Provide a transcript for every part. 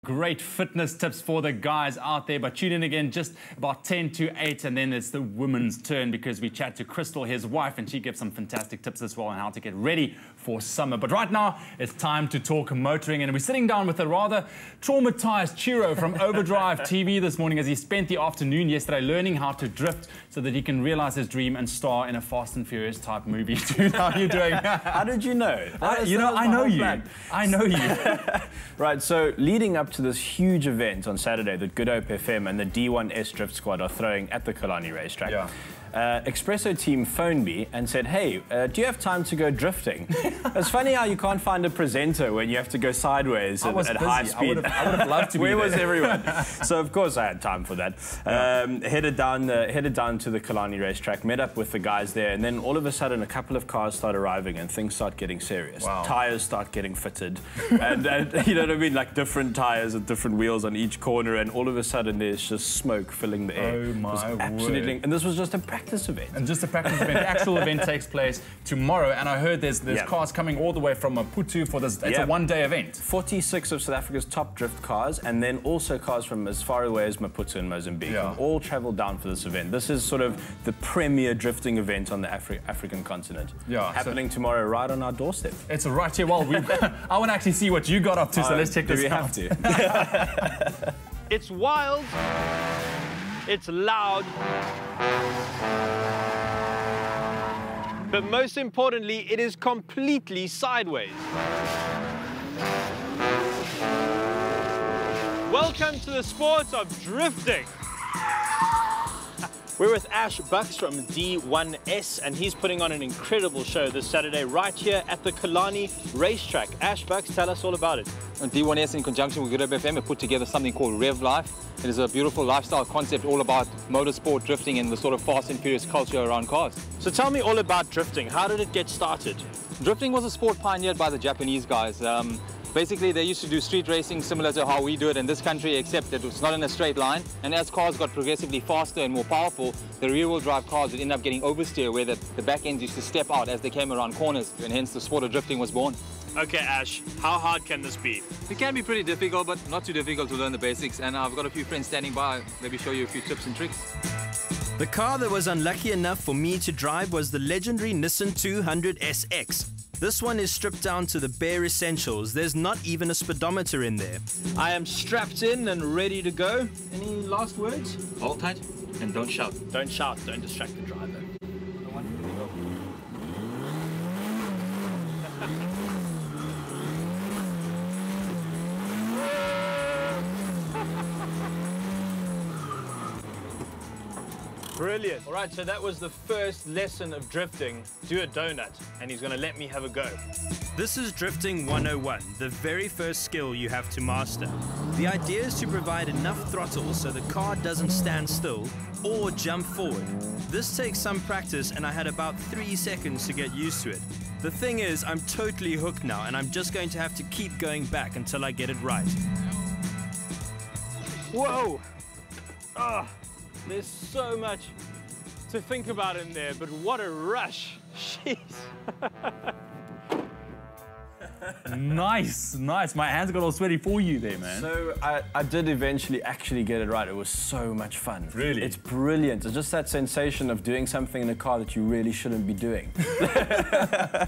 Great fitness tips for the guys out there, but tune in again just about 10 to 8, and then it's the women's turn because we chat to Crystal, his wife, and she gives some fantastic tips as well on how to get ready for summer. But right now, it's time to talk motoring, and we're sitting down with a rather traumatized Chiro from Overdrive TV this morning as he spent the afternoon yesterday learning how to drift so that he can realize his dream and star in a Fast and Furious type movie. Dude, how are you doing? How did you know? I know you. I know you. Right, so leading up to this huge event on Saturday that Good Hope FM and the D1S Drift Squad are throwing at the Killarney racetrack, Expresso team phoned me and said, hey, do you have time to go drifting? It's funny how you can't find a presenter when you have to go sideways at high speed. I would have loved to be Where there. was everyone? So, of course, I had time for that. Headed down to the Killarney racetrack, met up with the guys there, and then all of a sudden a couple of cars start arriving and things start getting serious. Wow. Tires start getting fitted, and you know what I mean, like different tires with different wheels on each corner, and all of a sudden there's just smoke filling the air. Oh my word. And this was just a practice event. And just a practice event. The actual event takes place tomorrow, and I heard there's cars coming all the way from Maputo for this. It's a one-day event. 46 of South Africa's top drift cars, and then also cars from as far away as Maputo in Mozambique, have all travelled down for this event. This is sort of the premier drifting event on the African continent. Happening tomorrow right on our doorstep. It's right here. Well, I want to actually see what you got up to, so let's check this out. Do we have to? It's wild, it's loud, but most importantly, it is completely sideways. Welcome to the sport of drifting. We're with Ash Bucks from D1S, and he's putting on an incredible show this Saturday right here at the Killarney racetrack. Ash Bucks, tell us all about it. D1S, in conjunction with Good Hope FM, have put together something called Rev Life. It is a beautiful lifestyle concept all about motorsport, drifting, and the sort of fast and furious culture around cars. So tell me all about drifting. How did it get started? Drifting was a sport pioneered by the Japanese guys. Basically, they used to do street racing similar to how we do it in this country, except that it was not in a straight line. And as cars got progressively faster and more powerful, the rear-wheel drive cars would end up getting oversteer, where the back ends used to step out as they came around corners, and hence the sport of drifting was born. Okay, Ash, how hard can this be? It can be pretty difficult, but not too difficult to learn the basics. And I've got a few friends standing by, maybe show you a few tips and tricks. The car that was unlucky enough for me to drive was the legendary Nissan 200 SX. This one is stripped down to the bare essentials. There's not even a speedometer in there. I am strapped in and ready to go. Any last words? Hold tight and don't shout. Don't shout, don't distract the driver. Brilliant. All right, so that was the first lesson of drifting. Do a donut, and he's going to let me have a go. This is Drifting 101, the very first skill you have to master. The idea is to provide enough throttle so the car doesn't stand still or jump forward. This takes some practice, and I had about 3 seconds to get used to it. The thing is, I'm totally hooked now, and I'm just going to have to keep going back until I get it right. Whoa! Ah. There's so much to think about in there, but what a rush. Jeez. Nice, nice. My hands got all sweaty for you there, man. So I did eventually actually get it right. It was so much fun. Really? It's brilliant. It's just that sensation of doing something in a car that you really shouldn't be doing.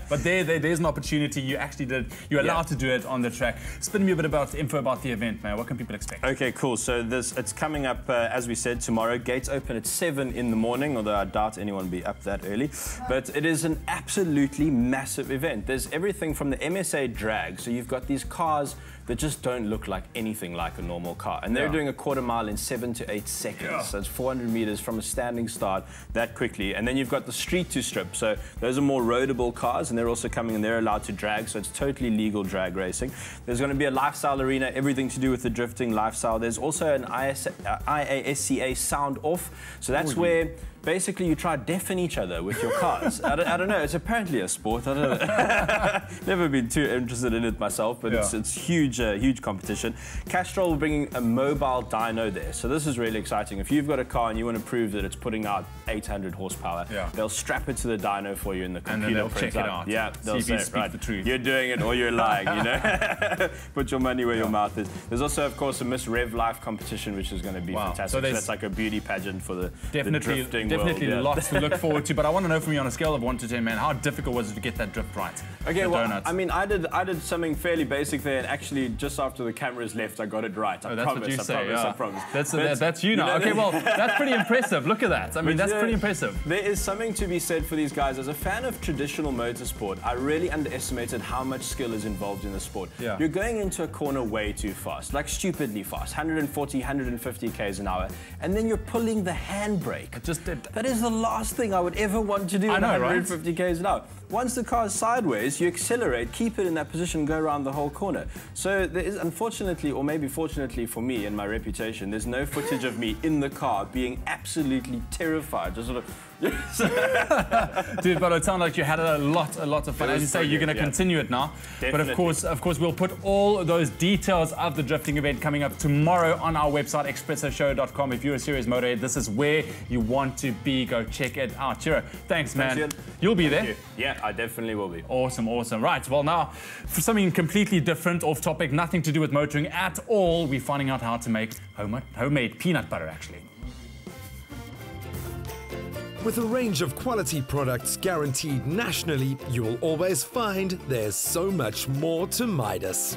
But there's an opportunity. You actually did. You're allowed to do it on the track. Spin me a bit about info about the event, man. What can people expect? Okay, cool. So it's coming up, as we said, tomorrow. Gates open at 7 in the morning, although I doubt anyone will be up that early. But it is an absolutely massive event. There's everything from the MSA drag. So you've got these cars that just don't look like anything like a normal car. And they're doing a quarter mile in 7 to 8 seconds. So it's 400 meters from a standing start that quickly. And then you've got the street to strip. So those are more roadable cars, and they're also coming and they're allowed to drag. So it's totally legal drag racing. There's going to be a lifestyle arena, everything to do with the drifting lifestyle. There's also an IASCA sound off. So that's where basically you try to deafen each other with your cars. I don't know, it's apparently a sport. I don't know. Never been too interested in it myself, but it's huge huge competition. Castrol are bringing a mobile dyno there, so this is really exciting. If you've got a car and you want to prove that it's putting out 800 horsepower, they'll strap it to the dyno for you in the computer. And then they'll check it out. Yeah, they'll see if you say, speak right, the truth. you're doing it or you're lying, you know. Put your money where your mouth is. There's also, of course, a Miss Rev Life competition, which is going to be fantastic. So that's like a beauty pageant for the drifting world. Definitely lots to look forward to. But I want to know from you, on a scale of 1 to 10, man, how difficult was it to get that drift right? Okay, well, I mean, I did something fairly basic there, and actually, just after the cameras left, I got it right. I promise. That's you now. Okay, well, that's pretty impressive. Look at that. I mean, that's pretty impressive. There is something to be said for these guys. As a fan of traditional motorsport, I really underestimated how much skill is involved in the sport. Yeah. You're going into a corner way too fast, like stupidly fast, 140, 150 k's an hour, and then you're pulling the handbrake. That is the last thing I would ever want to do at 150 k's an hour. Once the car is sideways, you accelerate, keep it in that position, go around the whole corner. So there is, unfortunately, or maybe fortunately for me and my reputation, there's no footage of me in the car being absolutely terrified. Just sort of... Dude, but it sounded like you had a lot of fun. As you say, you're going to continue it now. Definitely. But of course, we'll put all those details of the drifting event coming up tomorrow on our website, expressoshow.com. If you're a serious motorhead, this is where you want to be. Go check it out. Chiro, thanks, man. Thanks, You'll be there. Yeah, I definitely will be. Awesome. Right, well now, for something completely different, off topic, nothing to do with motoring at all, we're finding out how to make homemade peanut butter, actually. With a range of quality products guaranteed nationally, you will always find there's so much more to Midas.